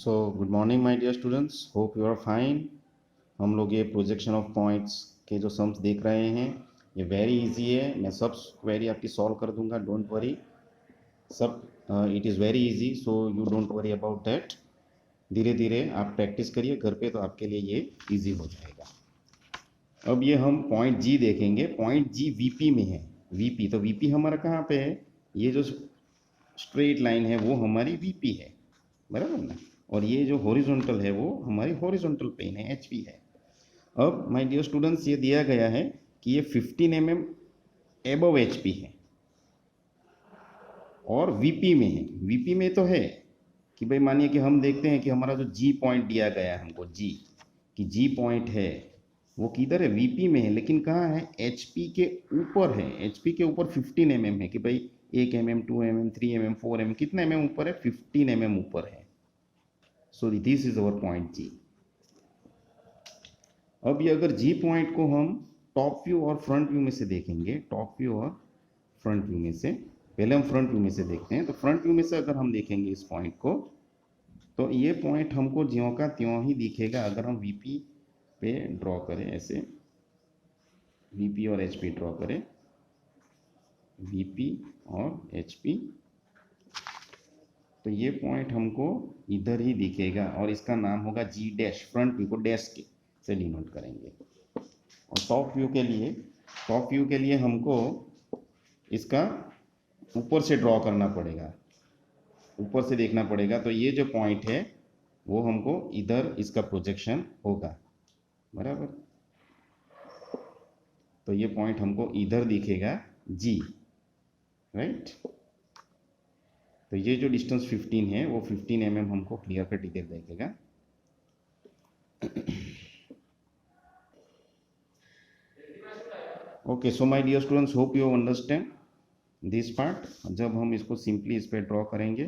So good morning my dear students, hope you are fine. हम लोग ये projection of points के जो सम्स देख रहे हैं, ये वेरी इजी है। मैं सब क्वेरी आपकी सॉल्व कर दूंगा, डोंट वरी। सब it is very easy, so you don't worry about that. धीरे धीरे आप प्रैक्टिस करिए घर पे, तो आपके लिए ये इजी हो जाएगा। अब ये हम पॉइंट जी देखेंगे। पॉइंट जी वीपी में है। वीपी तो वीपी हमारा कहाँ पे है? ये जो स्ट्रेट लाइन है वो हमारी वीपी है, बराबर ना। और ये जो हॉरिजॉन्टल है वो हमारी हॉरिजॉन्टल प्लेन है, एचपी है। अब माय डियर स्टूडेंट्स, ये दिया गया है कि ये 15 mm एबव एचपी है और वीपी में है। वीपी में तो है कि भाई मानिए कि हम देखते हैं कि हमारा जो जी पॉइंट दिया गया है हमको, जी कि जी पॉइंट है वो किधर है? वीपी में है, लेकिन कहाँ है? एचपी के ऊपर है। एचपी के ऊपर 15 mm है कि भाई 1 mm, 2 mm, 3 mm, 4 mm, कितना mm ऊपर है? 15 mm ऊपर है। So this is our point G. अब ये अगर जी पॉइंट को हम टॉप व्यू और फ्रंट व्यू में से देखेंगे, टॉप व्यू और फ्रंट व्यू में से, पहले हम फ्रंट व्यू में से देखते हैं। तो फ्रंट व्यू में से अगर हम देखेंगे इस पॉइंट को, तो ये पॉइंट हमको ज्यों का त्यों ही दिखेगा अगर हम वीपी पे ड्रॉ करें। ऐसे वीपी और एचपी ड्रॉ करें, वीपी और एचपी, तो ये पॉइंट हमको इधर ही दिखेगा और इसका नाम होगा जी डैश। फ्रंट व्यू को डैश के से डिनोट करेंगे। और टॉप व्यू के लिए हमको इसका ऊपर से ड्रॉ करना पड़ेगा, ऊपर से देखना पड़ेगा। तो ये जो पॉइंट है वो हमको इधर इसका प्रोजेक्शन होगा, बराबर। तो ये पॉइंट हमको इधर दिखेगा जी, राइट। तो ये जो डिस्टेंस 15 है वो 15 mm हमको क्लियर कट इधर देखेगा। Okay, so my dear students, hope you understand this part. जब हम इसको सिंपली इस पर ड्रॉ करेंगे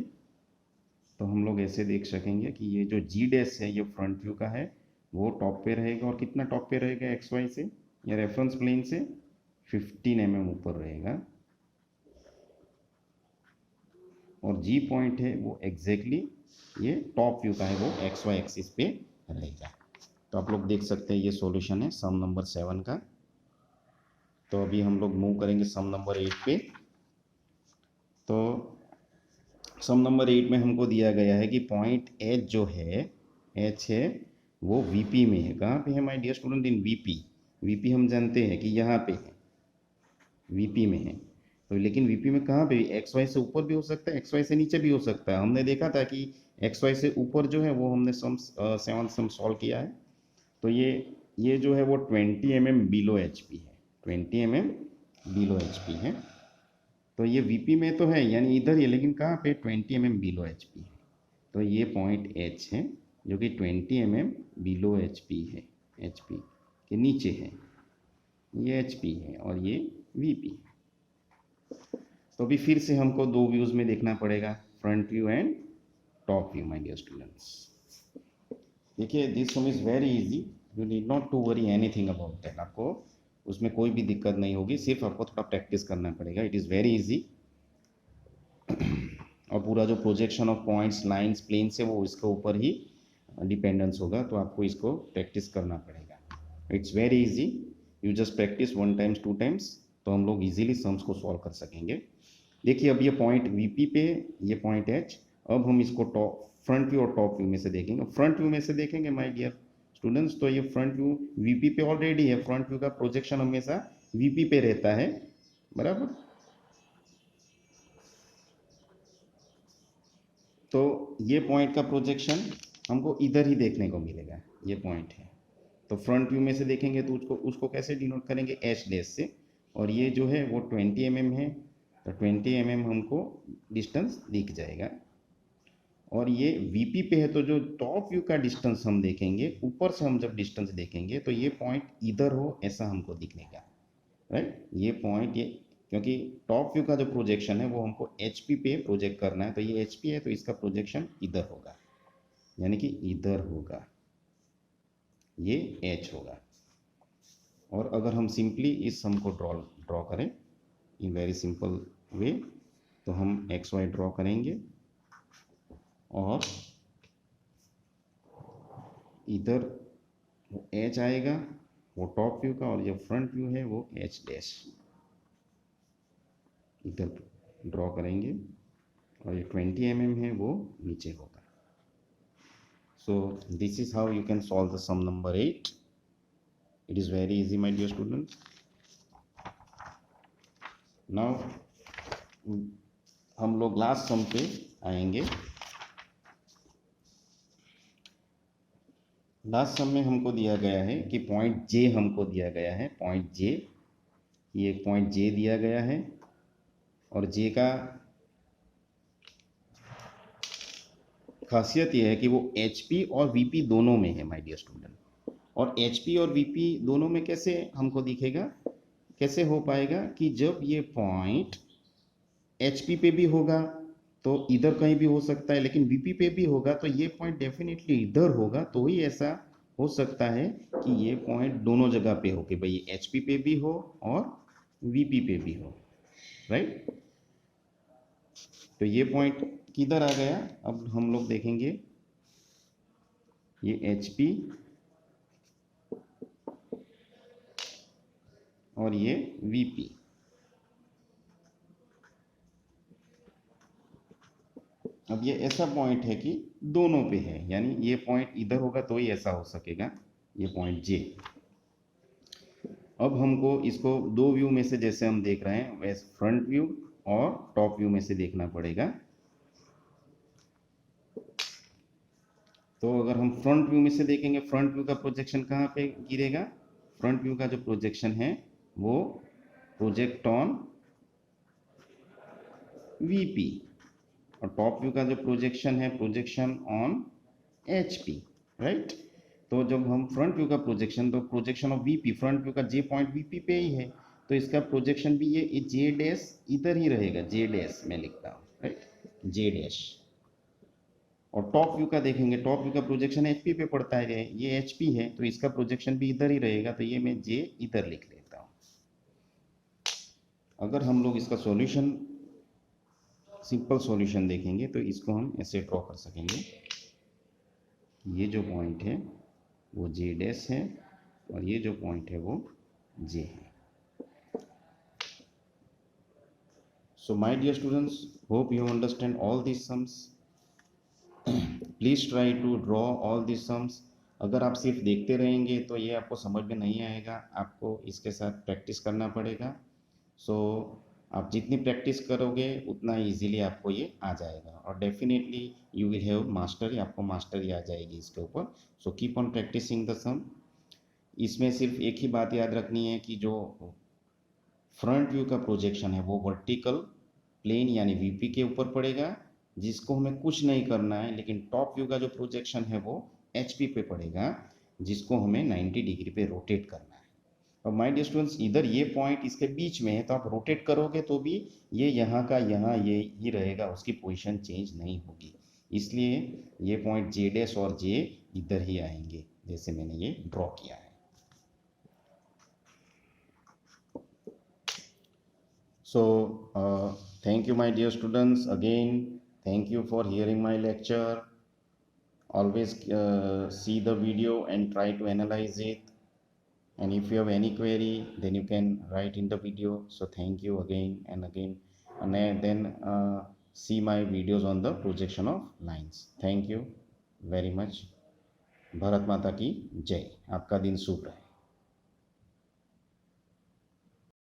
तो हम लोग ऐसे देख सकेंगे कि ये जो जी डैश है ये फ्रंट व्यू का है, वो टॉप पे रहेगा। और कितना टॉप पे रहेगा? एक्स वाई से या रेफरेंस प्लेन से 15 mm ऊपर रहेगा। और जी पॉइंट है वो एग्जैक्टली ये टॉप व्यू का है, वो एक्स वाई एक्सिस पे रहेगा। तो आप लोग देख सकते हैं ये सॉल्यूशन है सम नंबर 7 का। तो अभी हम लोग मूव करेंगे सम नंबर 8 पे। तो सम नंबर 8 में हमको दिया गया है कि पॉइंट एच जो है, एच है वो वीपी में है। कहाँ पे है my dear student? In VP. VP हम जानते हैं कि यहाँ पे है, वीपी में है। तो लेकिन वीपी में कहाँ पे? एक्स वाई से ऊपर भी हो सकता है, एक्स वाई से नीचे भी हो सकता है। हमने देखा था कि एक्स वाई से ऊपर जो है वो हमने सम 7 सम सॉल्व किया है। तो ये जो है वो 20 mm बिलो एच पी है, 20 mm बिलो एच पी है। तो ये वीपी में तो है, यानी इधर ही, लेकिन कहाँ पे? 20 mm बिलो एच पी है। तो ये पॉइंट एच है जो कि 20 mm बिलो एच पी है, एच पी के नीचे है। ये एच पी है और ये वी पी। तो अभी फिर से हमको दो व्यूज़ में देखना पड़ेगा, front view and top view my dear students. देखिए this sum is very easy, you need not to worry anything about that. आपको उसमें कोई भी दिक्कत नहीं होगी, सिर्फ आपको थोड़ा प्रैक्टिस करना पड़ेगा। It is very easy. और पूरा जो projection of points, lines, plane से वो इसके ऊपर ही डिपेंडेंस होगा। तो आपको इसको प्रैक्टिस करना पड़ेगा। It's very easy, you just practice 1 times 2 times, तो हम लोग इजीली सम्स को सॉल्व कर सकेंगे। देखिए अब ये पॉइंट वीपी पे, ये पॉइंट एच। अब हम इसको टॉप, फ्रंट व्यू और टॉप व्यू में से देखेंगे। फ्रंट व्यू में से देखेंगे माय डियर स्टूडेंट्स, तो ये फ्रंट व्यू वीपी पे ऑलरेडी है। फ्रंट व्यू का प्रोजेक्शन हमेशा वीपी पे रहता है, बराबर। तो ये पॉइंट का प्रोजेक्शन हमको इधर ही देखने को मिलेगा, ये पॉइंट है। तो फ्रंट व्यू में से देखेंगे तो उसको उसको कैसे डिनोट करेंगे? एच डैश से। और ये जो है वो 20 mm है, तो 20 mm हमको डिस्टेंस दिख जाएगा। और ये वीपी पे है, तो जो टॉप व्यू का डिस्टेंस हम देखेंगे, ऊपर से हम जब डिस्टेंस देखेंगे तो ये पॉइंट इधर हो ऐसा हमको दिखने का, राइट। ये पॉइंट, ये क्योंकि टॉप व्यू का जो प्रोजेक्शन है वो हमको एच पी पे प्रोजेक्ट करना है, तो ये एच पी है तो इसका प्रोजेक्शन इधर होगा, यानी कि इधर होगा, ये एच होगा। और अगर हम सिंपली इस सम को ड्रॉ करें इन वेरी सिंपल वे, तो हम एक्स वाई ड्रॉ करेंगे और इधर वो एच आएगा, वो टॉप व्यू का, और जो फ्रंट व्यू है वो एच डैश इधर ड्रॉ करेंगे, और ये 20 mm है वो नीचे होगा. So this is how you can solve the sum number 8. It is very easy, my dear students. Now हम लोग लास्ट सम पे आएंगे. लास्ट सम में हमको दिया गया है कि पॉइंट जे हमको दिया गया है, पॉइंट जे, ये एक पॉइंट जे दिया गया है, और जे का खासियत यह है कि वो एचपी और वीपी दोनों में है, माय डियर स्टूडेंट. और एचपी और वीपी दोनों में कैसे हमको दिखेगा, कैसे हो पाएगा कि जब ये पॉइंट एचपी पे भी होगा तो इधर कहीं भी हो सकता है, लेकिन वीपी पे भी होगा तो ये पॉइंट डेफिनेटली इधर होगा. तो ही ऐसा हो सकता है कि ये पॉइंट दोनों जगह पे हो, कि भाई एचपी पे भी हो और वीपी पे भी हो, राइट. तो ये पॉइंट किधर आ गया, अब हम लोग देखेंगे. ये एचपी और ये वीपी. अब ये ऐसा पॉइंट है कि दोनों पे है, यानी ये पॉइंट इधर होगा तो ही ऐसा हो सकेगा, ये पॉइंट जे. अब हमको इसको दो व्यू में से, जैसे हम देख रहे हैं वैसे फ्रंट व्यू और टॉप व्यू में से देखना पड़ेगा. तो अगर हम फ्रंट व्यू में से देखेंगे, फ्रंट व्यू का प्रोजेक्शन कहाँ पे गिरेगा, फ्रंट व्यू का जो प्रोजेक्शन है वो प्रोजेक्ट ऑन वीपी, और टॉप व्यू का जो प्रोजेक्शन है प्रोजेक्शन ऑन एचपी, राइट. तो जब हम फ्रंट व्यू का प्रोजेक्शन, तो projection of VP, front view का जे पॉइंट वीपी पे ही है, तो इसका प्रोजेक्शन भी ये जे डैश इधर ही रहेगा, जे डैश मैं लिखता हूँ, राइट, जे डैश. और टॉप व्यू का देखेंगे, टॉप व्यू का प्रोजेक्शन एचपी पे पड़ता है, ये एचपी है तो इसका प्रोजेक्शन भी इधर ही रहेगा, तो ये मैं जे इधर लिख लेता हूँ. अगर हम लोग इसका सॉल्यूशन, सिंपल सॉल्यूशन देखेंगे तो इसको हम ऐसे ड्रॉ कर सकेंगे. ये जो पॉइंट है वो जे डैश है, और ये जो पॉइंट है वो जे है. So my dear students, hope you understand all this sums. Please try to draw all this sums. अगर आप सिर्फ देखते रहेंगे तो ये आपको समझ में नहीं आएगा, आपको इसके साथ प्रैक्टिस करना पड़ेगा. सो आप जितनी प्रैक्टिस करोगे उतना इजीली आपको ये आ जाएगा, और definitely you will have mastery, आपको मास्टरी आ जाएगी इसके ऊपर. So keep on practising the sum. इसमें सिर्फ एक ही बात याद रखनी है कि जो फ्रंट व्यू का प्रोजेक्शन है वो वर्टिकल प्लेन यानी वीपी के ऊपर पड़ेगा, जिसको हमें कुछ नहीं करना है. लेकिन टॉप व्यू का जो प्रोजेक्शन है वो एचपी पे पड़ेगा, जिसको हमें 90 डिग्री पे रोटेट करना है. और माय डियर स्टूडेंट्स, इधर ये पॉइंट इसके बीच में है, तो आप रोटेट करोगे तो भी ये यहाँ का यहाँ ये ही रहेगा, उसकी पोजीशन चेंज नहीं होगी. इसलिए ये पॉइंट जे डैश और जे इधर ही आएंगे, जैसे मैंने ये ड्रॉ किया है. So thank you, my dear students. Again, thank you for hearing my lecture. Always see the video and try to analyze it. And if you have any query, then you can write in the video. So thank you again and again. And then see my videos on the projection of lines. Thank you very much. Bharat माता की जय. आपका दिन शुभ रहे.